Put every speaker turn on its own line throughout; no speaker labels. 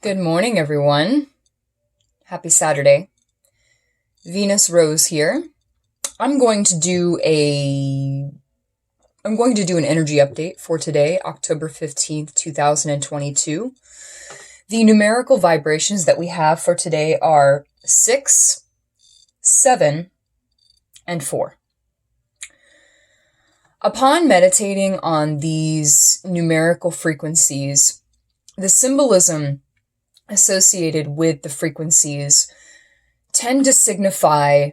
Good morning, everyone. Happy Saturday. Venus Rose here. I'm going to do an energy update for today, October 15th, 2022. The numerical vibrations that we have for today are 6, 7, and 4. Upon meditating on these numerical frequencies, the symbolism associated with the frequencies tend to signify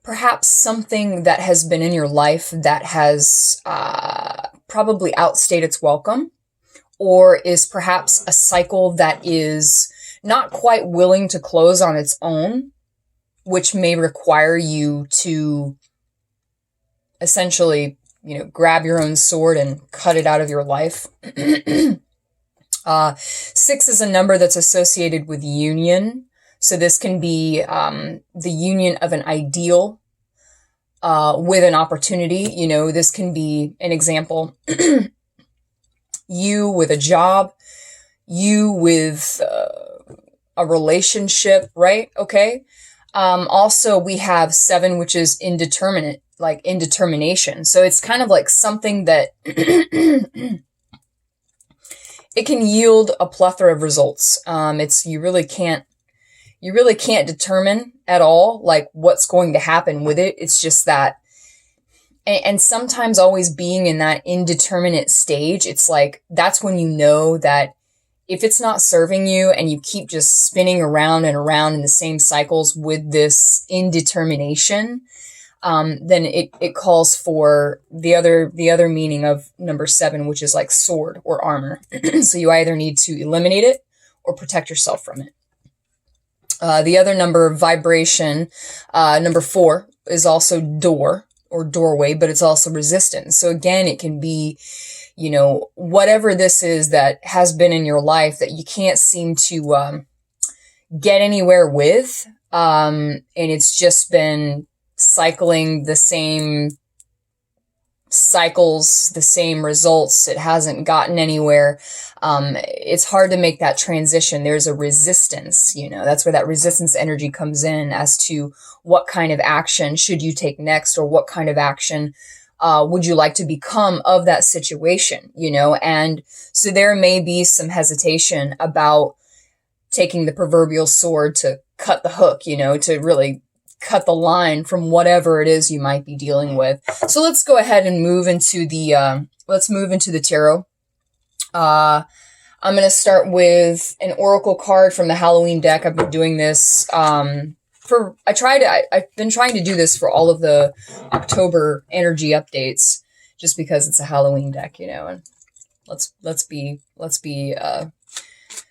perhaps something that has been in your life that has probably outstayed its welcome, or is perhaps a cycle that is not quite willing to close on its own, which may require you to essentially grab your own sword and cut it out of your life. 6 is a number that's associated with union. So this can be the union of an ideal with an opportunity. This can be an example. You with a job, you with a relationship, right? Okay. Also, we have 7, which is indeterminate, like indetermination. So it's kind of like something that it can yield a plethora of results. You really can't determine at all like what's going to happen with it. It's just that, and sometimes always being in that indeterminate stage, it's like that's when you know that if it's not serving you and you keep just spinning around and around in the same cycles with this indetermination, then it calls for the other meaning of number 7, which is like sword or armor. So you either need to eliminate it or protect yourself from it. The other number vibration, number 4, is also door or doorway, but it's also resistance. So again, it can be whatever this is that has been in your life that you can't seem to get anywhere with, and it's just been cycling the same cycles, the same results. It hasn't gotten anywhere. It's hard to make that transition. There's a resistance, that's where that resistance energy comes in as to what kind of action should you take next, or what kind of action would you like to become of that situation, and so there may be some hesitation about taking the proverbial sword to cut the hook, to really cut the line from whatever it is you might be dealing with. So let's go ahead and move into the tarot. I'm going to start with an oracle card from the Halloween deck. I've been doing this, I've been trying to do this for all of the October energy updates, just because it's a Halloween deck, and let's be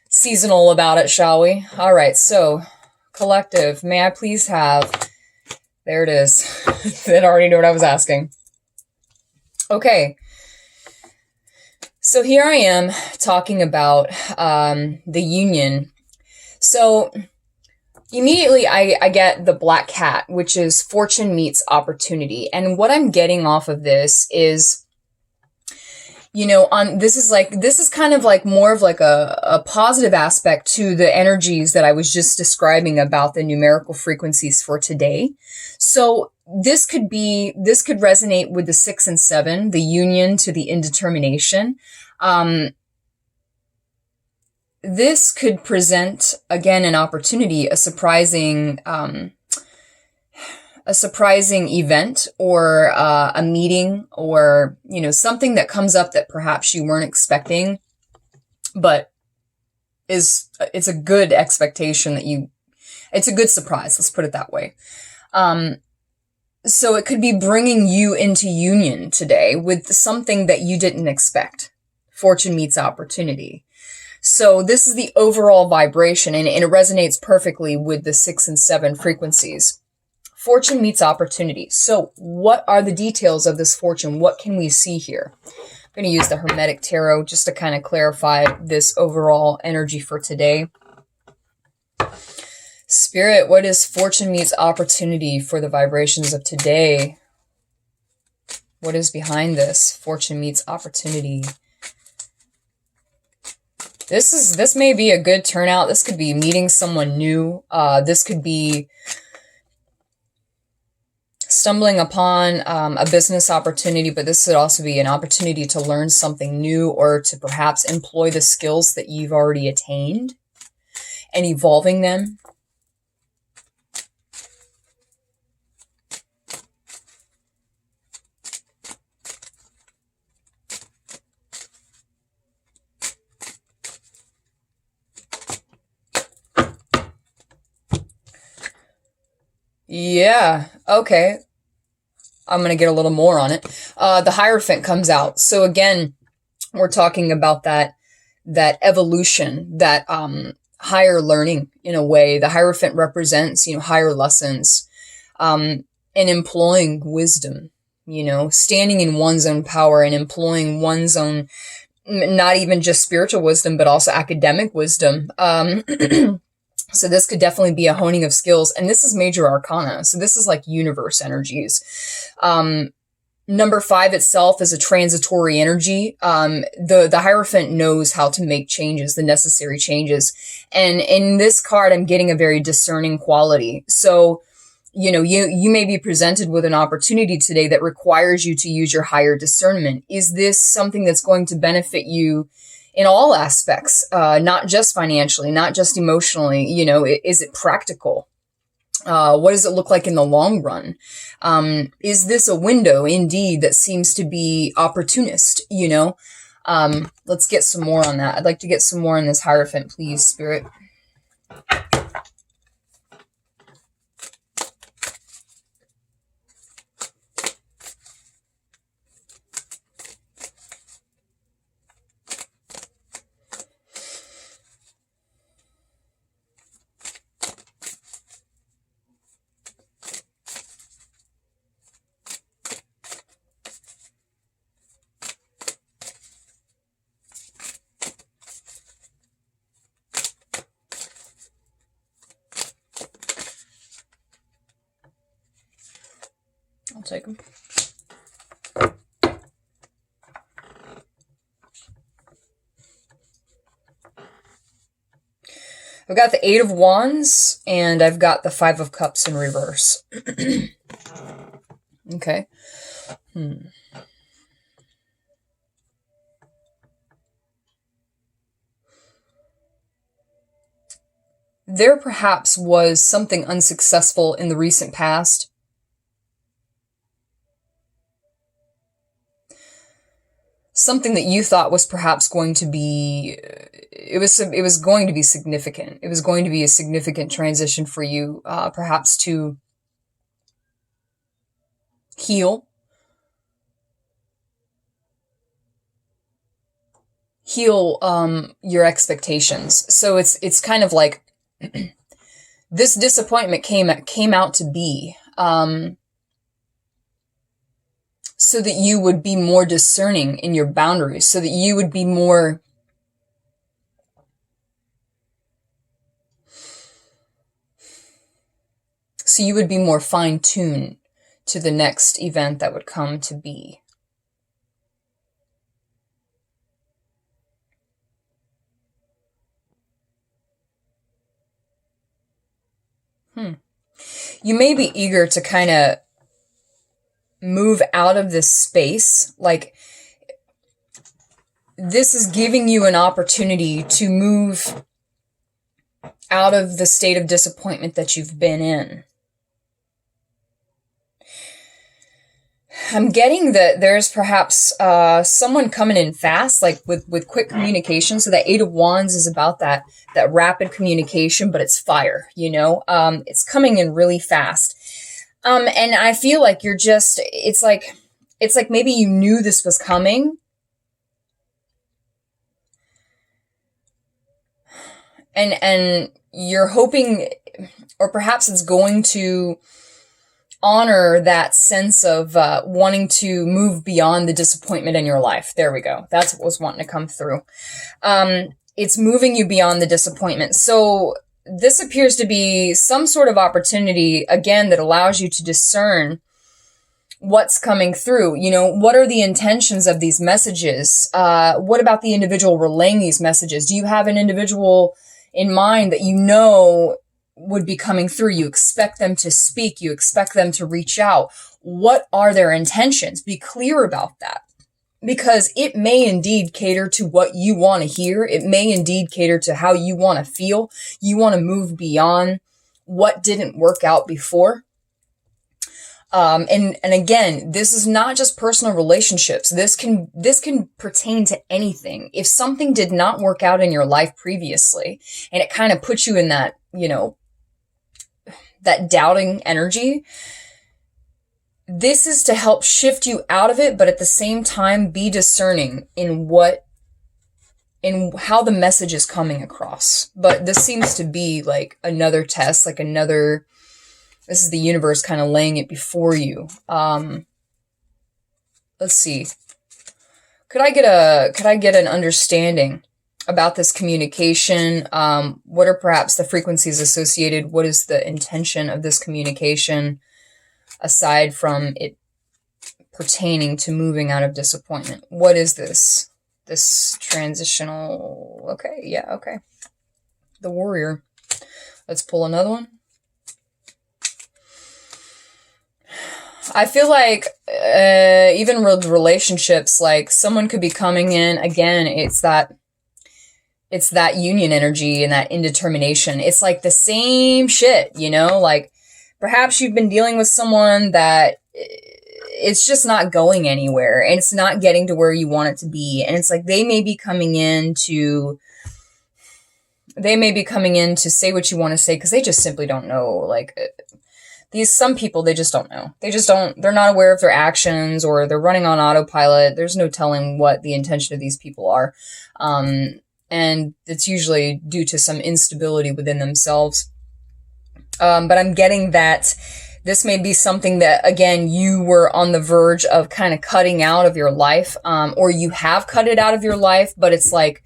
seasonal about it, shall we? All right. So collective, may I please have, there it is. I already know what I was asking. Okay. So here I am talking about the union. So immediately I get the black cat, which is fortune meets opportunity. And what I'm getting off of this is, this is kind of like more of like a positive aspect to the energies that I was just describing about the numerical frequencies for today. So this could resonate with the 6 and 7, the union to the indetermination. This could present, again, an opportunity, a surprising event, or a meeting, or, something that comes up that perhaps you weren't expecting, but it's a good expectation it's a good surprise. Let's put it that way. So it could be bringing you into union today with something that you didn't expect. Fortune meets opportunity. So this is the overall vibration, and it resonates perfectly with the 6 and 7 frequencies. Fortune meets opportunity. So what are the details of this fortune? What can we see here? I'm going to use the Hermetic Tarot just to kind of clarify this overall energy for today. Spirit, what is fortune meets opportunity for the vibrations of today? What is behind this? Fortune meets opportunity. This may be a good turnout. This could be meeting someone new. This could be stumbling upon a business opportunity, but this could also be an opportunity to learn something new or to perhaps employ the skills that you've already attained and evolving them. Yeah, okay. I'm going to get a little more on it. The Hierophant comes out. So again, we're talking about that evolution, that higher learning in a way. The Hierophant represents, higher lessons, and employing wisdom, standing in one's own power and employing one's own, not even just spiritual wisdom, but also academic wisdom. So this could definitely be a honing of skills. And this is major arcana. So this is like universe energies. Number 5 itself is a transitory energy. The Hierophant knows how to make changes, the necessary changes. And in this card, I'm getting a very discerning quality. So, you may be presented with an opportunity today that requires you to use your higher discernment. Is this something that's going to benefit you in all aspects, not just financially, not just emotionally? Is it practical? What does it look like in the long run? Is this a window indeed that seems to be opportunist? Let's get some more on that. I'd like to get some more on this Hierophant, please, Spirit. I'll take them. I've got the 8 of Wands, and I've got the 5 of Cups in reverse. Okay. There perhaps was something unsuccessful in the recent past. Something that you thought was perhaps going to be, it was going to be significant. It was going to be a significant transition for you, perhaps to heal your expectations. So it's kind of like this disappointment came out to be, so that you would be more discerning in your boundaries, so that you would be more fine-tuned to the next event that would come to be. You may be eager to kind of move out of this space. Like, this is giving you an opportunity to move out of the state of disappointment that you've been in. I'm getting that there's perhaps someone coming in fast, like with quick communication. So that 8 of Wands is about that rapid communication, but it's fire, it's coming in really fast. And I feel like it's like maybe you knew this was coming. And you're hoping, or perhaps it's going to honor that sense of wanting to move beyond the disappointment in your life. There we go. That's what was wanting to come through. It's moving you beyond the disappointment. So this appears to be some sort of opportunity, again, that allows you to discern what's coming through. You know, what are the intentions of these messages? What about the individual relaying these messages? Do you have an individual in mind that you know would be coming through? You expect them to speak. You expect them to reach out. What are their intentions? Be clear about that, because it may indeed cater to what you want to hear. It may indeed cater to how you want to feel. You want to move beyond what didn't work out before. And again, this is not just personal relationships. This can pertain to anything. If something did not work out in your life previously, and it kind of puts you in that, you know, that doubting energy, this is to help shift you out of it, but at the same time, be discerning in how the message is coming across. But this seems to be like another test, like this is the universe kind of laying it before you. Let's see. Could I get an understanding about this communication? What are perhaps the frequencies associated? What is the intention of this communication, aside from it pertaining to moving out of disappointment? What is this? This transitional... Okay, yeah, okay. The Warrior. Let's pull another one. I feel like even with relationships, like someone could be coming in, again, it's that union energy and that indetermination. It's like the same shit, you know, like perhaps you've been dealing with someone that it's just not going anywhere and it's not getting to where you want it to be. And it's like they may be coming in to say what you want to say because they just simply don't know. Like some people, they just don't know. They're not aware of their actions, or they're running on autopilot. There's no telling what the intention of these people are. And it's usually due to some instability within themselves. But I'm getting that this may be something that, again, you were on the verge of kind of cutting out of your life, or you have cut it out of your life, but it's like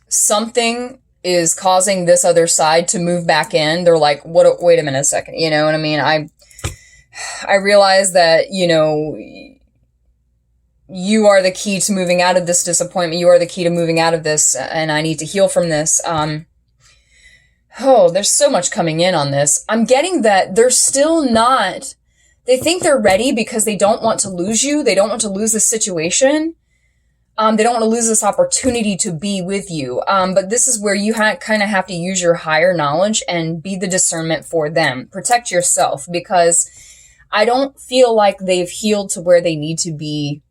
something is causing this other side to move back in. They're like, wait a minute a second. You know what I mean? I realize that, you know, you are the key to moving out of this disappointment. You are the key to moving out of this, and I need to heal from this. There's so much coming in on this. I'm getting that they're still not, they think they're ready because they don't want to lose you. They don't want to lose the situation. They don't want to lose this opportunity to be with you. But this is where you kind of have to use your higher knowledge and be the discernment for them. Protect yourself, because I don't feel like they've healed to where they need to be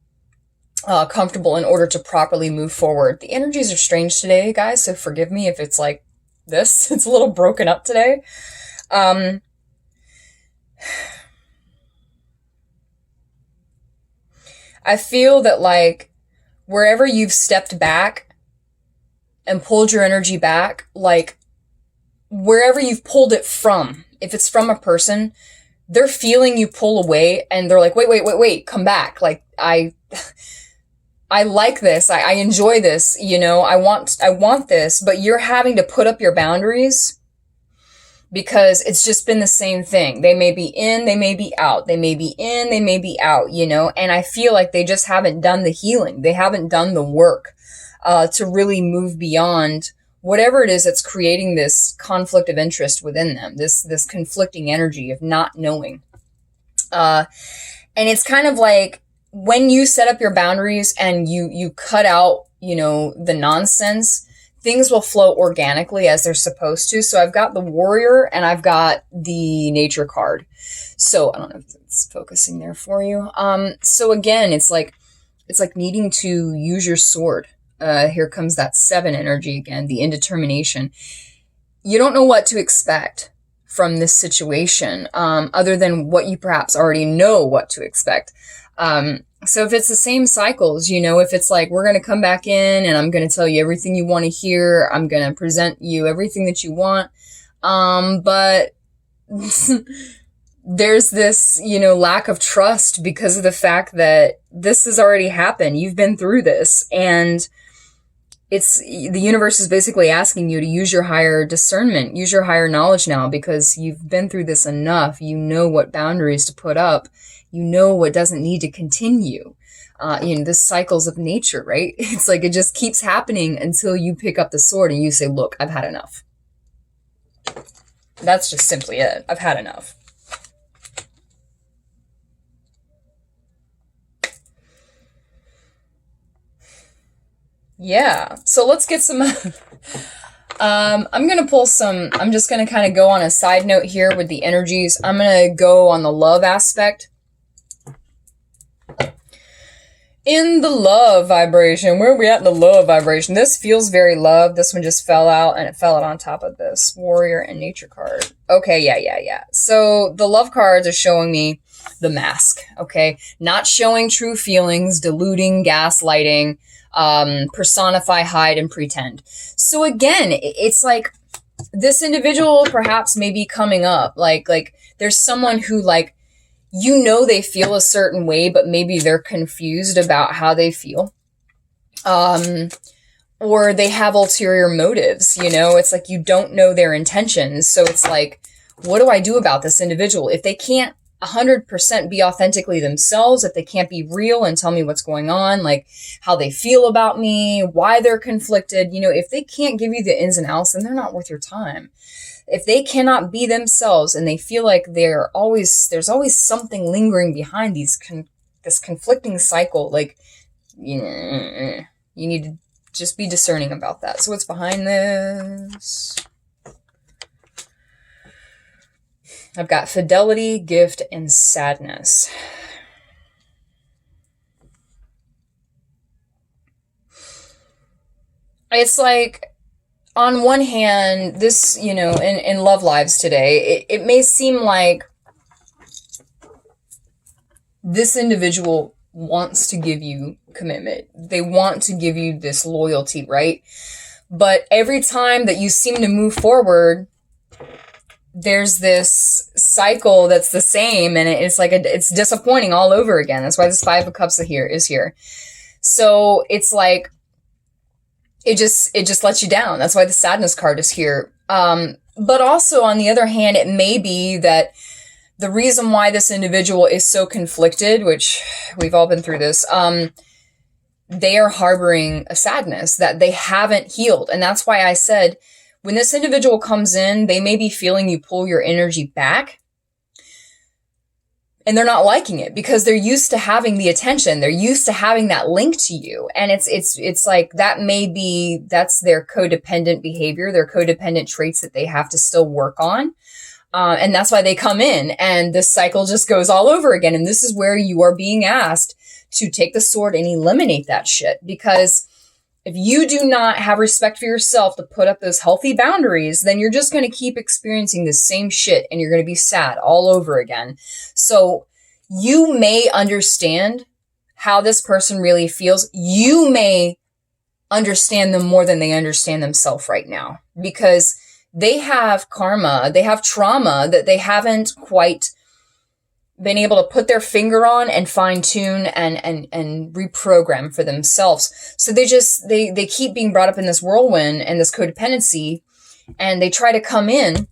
comfortable in order to properly move forward. The energies are strange today, guys, so forgive me if it's like this. It's a little broken up today. I feel that like wherever you've stepped back and pulled your energy back, like wherever you've pulled it from, if it's from a person, they're feeling you pull away and they're like, wait, come back. Like, I like this. I enjoy this. You know, I want this, but you're having to put up your boundaries because it's just been the same thing. They may be in, they may be out. They may be in, they may be out, you know, and I feel like they just haven't done the healing. They haven't done the work to really move beyond whatever it is that's creating this conflict of interest within them, this conflicting energy of not knowing. And it's kind of like when you set up your boundaries and you cut out, you know, the nonsense, things will flow organically as they're supposed to. So I've got the Warrior and I've got the Nature card. So I don't know if it's focusing there for you. So again, it's like needing to use your sword. Here comes that 7 energy again, the indetermination. You don't know what to expect from this situation, other than what you perhaps already know what to expect. So if it's the same cycles, you know, if it's like, we're going to come back in and I'm going to tell you everything you want to hear. I'm going to present you everything that you want. But there's this, you know, lack of trust because of the fact that this has already happened. You've been through this, and it's the universe is basically asking you to use your higher discernment, use your higher knowledge now, because you've been through this enough. You know what boundaries to put up. You know what doesn't need to continue. This cycles of nature, right? It's like it just keeps happening until you pick up the sword and you say, look, I've had enough. That's just simply it. I've had enough. Yeah, so let's get some... I'm going to pull some... I'm just going to kind of go on a side note here with the energies. I'm going to go on the love aspect. In the love vibration, where are we at in the love vibration? This feels very love. This one just fell out, and it fell out on top of this warrior and nature card. Okay, yeah. So the love cards are showing me the mask, okay? Not showing true feelings, diluting, gaslighting, personify, hide, and pretend. So again, it's like this individual perhaps may be coming up. Like there's someone who like, they feel a certain way, but maybe they're confused about how they feel. Or they have ulterior motives, it's like you don't know their intentions. So it's like, what do I do about this individual? If they can't 100% be authentically themselves, if they can't be real and tell me what's going on, like how they feel about me, why they're conflicted, if they can't give you the ins and outs, then they're not worth your time. If they cannot be themselves and they feel like there's always something lingering behind this conflicting cycle, like, you need to just be discerning about that. So what's behind this? I've got fidelity, gift, and sadness. It's like, on one hand, this, in love lives today, it may seem like this individual wants to give you commitment. They want to give you this loyalty, right? But every time that you seem to move forward, there's this cycle that's the same, and it's like it's disappointing all over again. That's why this Five of Cups is here. So it's like, it just lets you down. That's why the sadness card is here. But also on the other hand, it may be that the reason why this individual is so conflicted, which we've all been through this, they are harboring a sadness that they haven't healed. And that's why I said, when this individual comes in, they may be feeling you pull your energy back. And they're not liking it because they're used to having the attention. They're used to having that link to you. And it's like that's their codependent behavior, their codependent traits that they have to still work on. And that's why they come in, and this cycle just goes all over again. And this is where you are being asked to take the sword and eliminate that shit. Because if you do not have respect for yourself to put up those healthy boundaries, then you're just going to keep experiencing the same shit, and you're going to be sad all over again. So you may understand how this person really feels. You may understand them more than they understand themselves right now, because they have karma, they have trauma that they haven't quite been able to put their finger on and fine tune and reprogram for themselves. So they keep being brought up in this whirlwind and this codependency, and they try to come in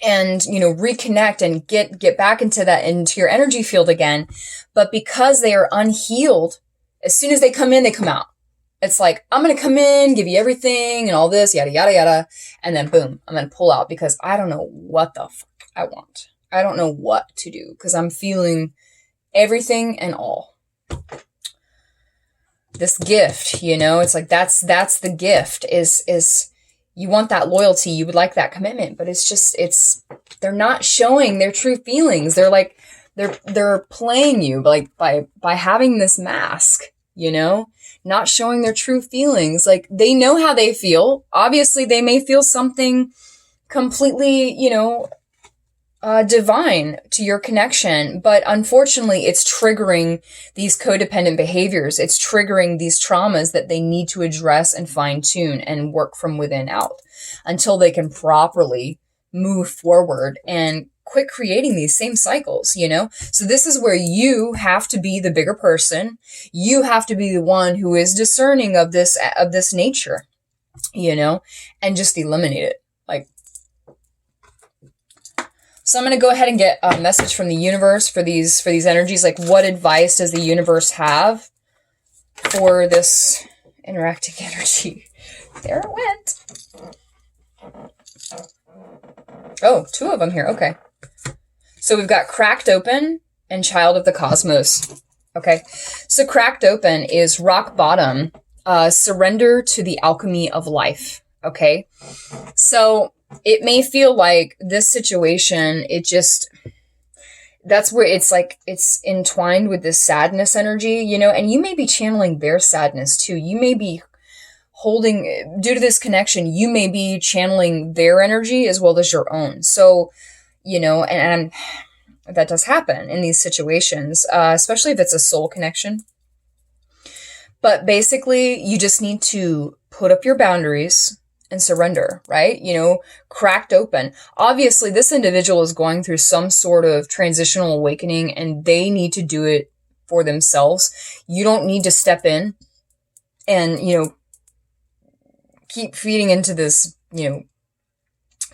and, reconnect and get back into your energy field again. But because they are unhealed, as soon as they come in, they come out. It's like, I'm going to come in, give you everything and all this, yada, yada, yada. And then boom, I'm going to pull out because I don't know what the fuck I want. I don't know what to do because I'm feeling everything and all. This gift, it's like, that's the gift is you want that loyalty. You would like that commitment, but they're not showing their true feelings. They're like, they're playing you like by having this mask, not showing their true feelings. Like, they know how they feel. Obviously they may feel something completely, divine to your connection, but unfortunately it's triggering these codependent behaviors. It's triggering these traumas that they need to address and fine tune and work from within out until they can properly move forward and quit creating these same cycles, you know? So this is where you have to be the bigger person. You have to be the one who is discerning of this nature, you know, and just eliminate it. Like, so I'm going to go ahead and get a message from the universe for these energies. Like, what advice does the universe have for this interacting energy? There it went. Oh, 2 of them here. Okay. So we've got Cracked Open and Child of the Cosmos. Okay. So Cracked Open is rock bottom, surrender to the alchemy of life. Okay. So it may feel like this situation, that's where it's like, it's entwined with this sadness energy, you know, and you may be channeling their sadness too. You may be holding, due to this connection, you may be channeling their energy as well as your own. So, you know, and that does happen in these situations, especially if it's a soul connection. But basically, you just need to put up your boundaries and surrender, right? You know, cracked open. Obviously, this individual is going through some sort of transitional awakening and they need to do it for themselves. You don't need to step in and, you know, keep feeding into this, you know,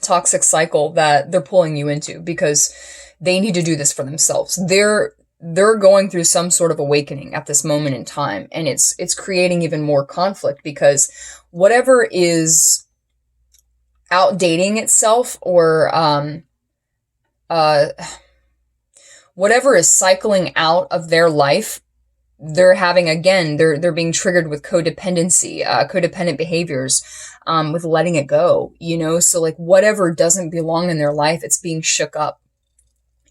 toxic cycle that they're pulling you into, because they need to do this for themselves. They're going through some sort of awakening at this moment in time, and it's creating even more conflict, because whatever is outdating itself, or whatever is cycling out of their life, they're having, again, they're being triggered with codependency, codependent behaviors, with letting it go, you know? So like whatever doesn't belong in their life, it's being shook up.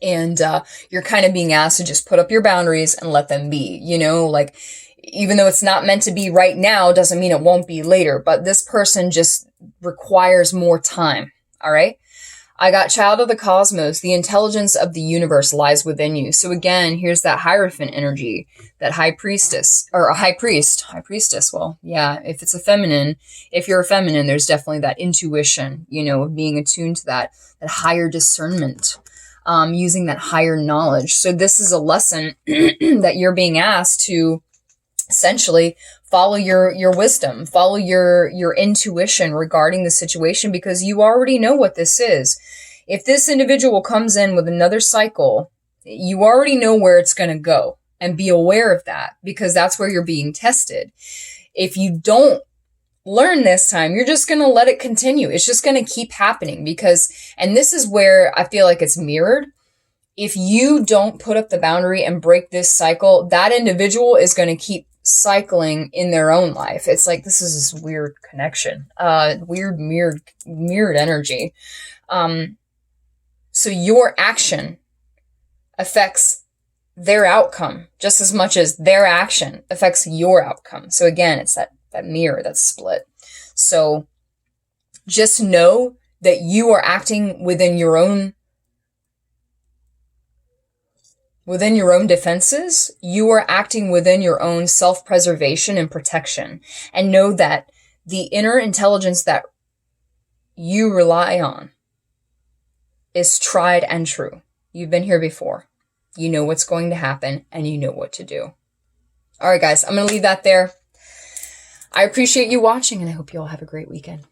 And, you're kind of being asked to just put up your boundaries and let them be, you know, like, even though it's not meant to be right now, doesn't mean it won't be later, but this person just requires more time. All right. I got Child of the Cosmos. The intelligence of the universe lies within you. So again, here's that Hierophant energy, that high priestess, or a high priestess. Well, yeah, if it's a feminine, if you're a feminine, there's definitely that intuition, you know, of being attuned to that higher discernment, using that higher knowledge. So this is a lesson that you're being asked to essentially follow your wisdom, follow your intuition regarding the situation, because you already know what this is. If this individual comes in with another cycle, you already know where it's going to go, and be aware of that, because that's where you're being tested. If you don't learn this time, you're just going to let it continue. It's just going to keep happening, because, and this is where I feel like it's mirrored. If you don't put up the boundary and break this cycle, that individual is going to keep cycling in their own life. It's like, this is this weird connection, weird mirrored energy. So your action affects their outcome just as much as their action affects your outcome. So again, it's that mirror, that split. So just know that you are acting within your own defenses. You are acting within your own self-preservation and protection. And know that the inner intelligence that you rely on is tried and true. You've been here before. You know what's going to happen, and you know what to do. All right, guys, I'm going to leave that there. I appreciate you watching, and I hope you all have a great weekend.